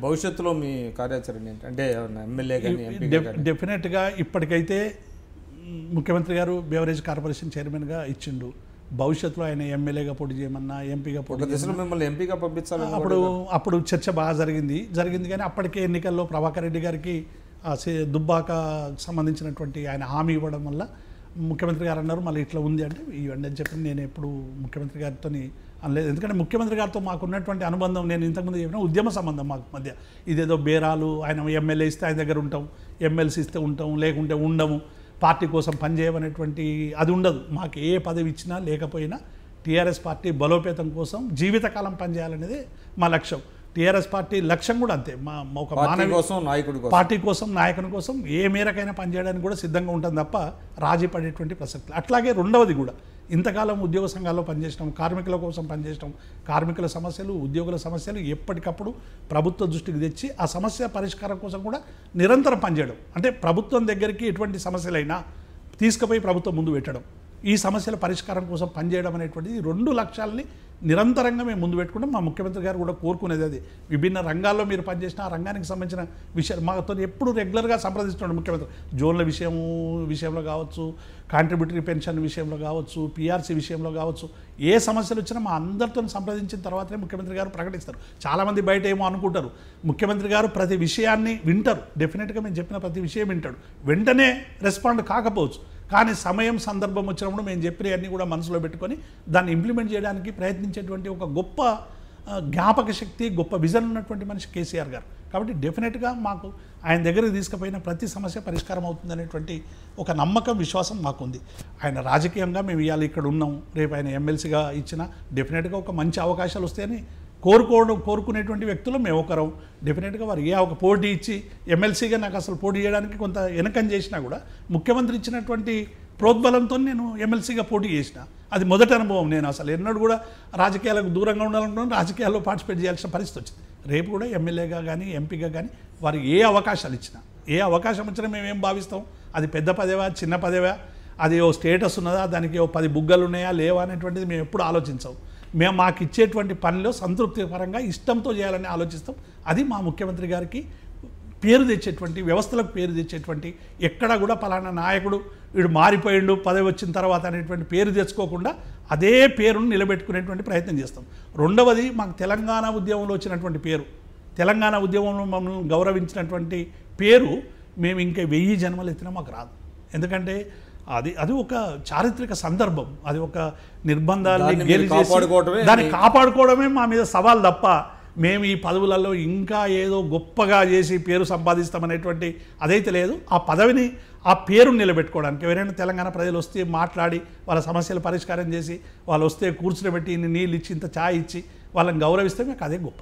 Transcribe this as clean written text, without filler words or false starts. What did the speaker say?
భవిష్యత్తులో మీ కార్యాచరణ ఏంటి? అంటే ఎమ్మెల్యే కానీ ఎంపీ డెఫినెట్గా ఇప్పటికైతే ముఖ్యమంత్రి గారు బేవరేజ్ కార్పొరేషన్ చైర్మన్గా ఇచ్చిండు. భవిష్యత్తులో ఆయన ఎమ్మెల్యేగా పోటీ చేయమన్నా ఎంపీగా పోటీ దశలో మిమ్మల్ని ఎంపీగా పంపించాలి. అప్పుడు చర్చ బాగా జరిగింది కానీ అప్పటికే ఎన్నికల్లో ప్రభాకర్ రెడ్డి గారికి దుబ్బాక సంబంధించినటువంటి ఆయన హామీ ఇవ్వడం వల్ల ముఖ్యమంత్రి గారు అన్నారు మళ్ళీ ఇట్లా ఉంది అంటే ఇవ్వండి అని చెప్పి నేను ఎప్పుడు ముఖ్యమంత్రి గారితో అనలేదు. ఎందుకంటే ముఖ్యమంత్రి గారితో మాకున్నటువంటి అనుబంధం నేను ఇంతకుముందు చెప్పిన ఉద్యమ సంబంధం మాకు మధ్య. ఇదేదో బేరాలు ఆయన ఎమ్మెల్యే ఇస్తే ఆయన దగ్గర ఉంటాం, ఎమ్మెల్సీ ఇస్తే ఉంటాం, లేకుంటే ఉండము, పార్టీ కోసం పనిచేయమనేటువంటి అది ఉండదు. మాకు ఏ పదవి ఇచ్చినా లేకపోయినా టీఆర్ఎస్ పార్టీ బలోపేతం కోసం జీవితకాలం పనిచేయాలనేది మా లక్ష్యం. టీఆర్ఎస్ పార్టీ లక్ష్యం కూడా అంతే. మా ఒక పార్టీ కోసం నాయకుని కోసం ఏ మేరకైనా పనిచేయడానికి కూడా సిద్ధంగా ఉంటుంది తప్ప రాజీ పడేటువంటి ప్రసక్తి. అట్లాగే రెండవది కూడా ఇంతకాలం ఉద్యోగ సంఘాల్లో పనిచేసినాం, కార్మికుల కోసం పనిచేసినాం. కార్మికుల సమస్యలు, ఉద్యోగుల సమస్యలు ఎప్పటికప్పుడు ప్రభుత్వ దృష్టికి తెచ్చి ఆ సమస్య పరిష్కారం కోసం కూడా నిరంతరం పనిచేయడం. అంటే ప్రభుత్వం దగ్గరికి ఎటువంటి సమస్యలైనా తీసుకుపోయి ప్రభుత్వం ముందు పెట్టడం, ఈ సమస్యల పరిష్కారం కోసం పనిచేయడం అనేటువంటిది రెండు లక్ష్యాలని నిరంతరంగా మేము ముందు పెట్టుకుంటాం. మా ముఖ్యమంత్రి గారు కూడా కోరుకునేది అది. విభిన్న రంగాల్లో మీరు పనిచేసిన ఆ రంగానికి సంబంధించిన విషయాలు మాతో ఎప్పుడు రెగ్యులర్గా సంప్రదిస్తున్నాడు ముఖ్యమంత్రి. జోన్ల విషయంలో కావచ్చు, కాంట్రిబ్యూటరీ పెన్షన్ విషయంలో కావచ్చు, పీఆర్సీ విషయంలో కావచ్చు, ఏ సమస్యలు వచ్చినా మా అందరితో సంప్రదించిన తర్వాతనే ముఖ్యమంత్రి గారు ప్రకటిస్తారు. చాలామంది బయట ఏమో అనుకుంటారు, ముఖ్యమంత్రి గారు ప్రతి విషయాన్ని వింటారు. డెఫినెట్గా మేము చెప్పిన ప్రతి విషయం వింటాడు. వెంటనే రెస్పాండ్ కాకపోవచ్చు, కానీ సమయం సందర్భం వచ్చినప్పుడు మేము చెప్పినవన్నీ కూడా మనసులో పెట్టుకొని దాన్ని ఇంప్లిమెంట్ చేయడానికి ప్రయత్నించేటువంటి ఒక గొప్ప జ్ఞాపక శక్తి, గొప్ప విజన్ ఉన్నటువంటి మనిషి కేసీఆర్ గారు. కాబట్టి డెఫినెట్గా మాకు ఆయన దగ్గరికి తీసుకుపోయిన ప్రతి సమస్య పరిష్కారం అవుతుందనేటువంటి ఒక నమ్మకం, విశ్వాసం మాకుంది. ఆయన రాజకీయంగా మేము ఇవాళ ఇక్కడ ఉన్నాం, రేపు ఆయన ఎమ్మెల్సీగా ఇచ్చినా డెఫినెట్గా ఒక మంచి అవకాశాలు వస్తాయని కోరుకునేటువంటి వ్యక్తులు మేము ఒకరం. డెఫినెట్గా వారు ఒక పోటీ ఇచ్చి ఎమ్మెల్సీగా నాకు అసలు పోటీ చేయడానికి కొంత వెనకం చేసినా కూడా ముఖ్యమంత్రి ఇచ్చినటువంటి ప్రోద్బలంతో నేను ఎమ్మెల్సీగా పోటీ చేసిన. అది మొదటి అనుభవం. నేను అసలు ఎన్నడూ కూడా రాజకీయాలకు దూరంగా ఉండాలనుకున్నాను, రాజకీయాల్లో పార్టిసిపేట్ చేయాల్సిన పరిస్థితి వచ్చింది. రేపు కూడా ఎమ్మెల్యేగా కానీ ఎంపీగా కానీ వారు ఏ అవకాశాలు ఇచ్చినా, ఏ అవకాశం వచ్చినా మేమేం భావిస్తాం, అది పెద్ద పదవా చిన్న పదవా, అది ఓ స్టేటస్ ఉన్నదా, దానికి ఓ 10 బుగ్గలు ఉన్నాయా లేవా అనేటువంటిది మేము ఎప్పుడు ఆలోచించాం. మేము మాకు ఇచ్చేటువంటి పనిలో సంతృప్తిపరంగా ఇష్టంతో చేయాలని ఆలోచిస్తాం. అది మా ముఖ్యమంత్రి గారికి పేరు తెచ్చేటువంటి, వ్యవస్థలకు పేరు తెచ్చేటువంటి, ఎక్కడా కూడా పలానా నాయకుడు వీడు మారిపోయిండు పదవి వచ్చిన తర్వాత అనేటువంటి పేరు తెచ్చుకోకుండా అదే పేరును నిలబెట్టుకునేటువంటి ప్రయత్నం చేస్తాం. రెండవది, మాకు తెలంగాణ ఉద్యమంలో వచ్చినటువంటి పేరు, తెలంగాణ ఉద్యమంలో మమ్మల్ని గౌరవించినటువంటి పేరు మేము ఇంకా 1000 జన్మలు ఎత్తినా మాకు రాదు. ఎందుకంటే అది ఒక చారిత్రక సందర్భం, అది ఒక నిర్బంధాన్ని దాన్ని కాపాడుకోవడమే మా మీద సవాల్ తప్ప మేము ఈ పదవులలో ఇంకా ఏదో గొప్పగా చేసి పేరు సంపాదిస్తామనేటువంటి అదైతే లేదు. ఆ పదవిని, ఆ పేరును నిలబెట్టుకోవడానికి ఎవరైనా తెలంగాణ ప్రజలు వస్తే మాట్లాడి వాళ్ళ సమస్యలు పరిష్కారం చేసి వాళ్ళు వస్తే కూర్చుని పెట్టి ఇన్ని నీళ్ళు ఇచ్చి ఇంత ఛాయ్ ఇచ్చి వాళ్ళని గౌరవిస్తే మీకు అదే గొప్ప.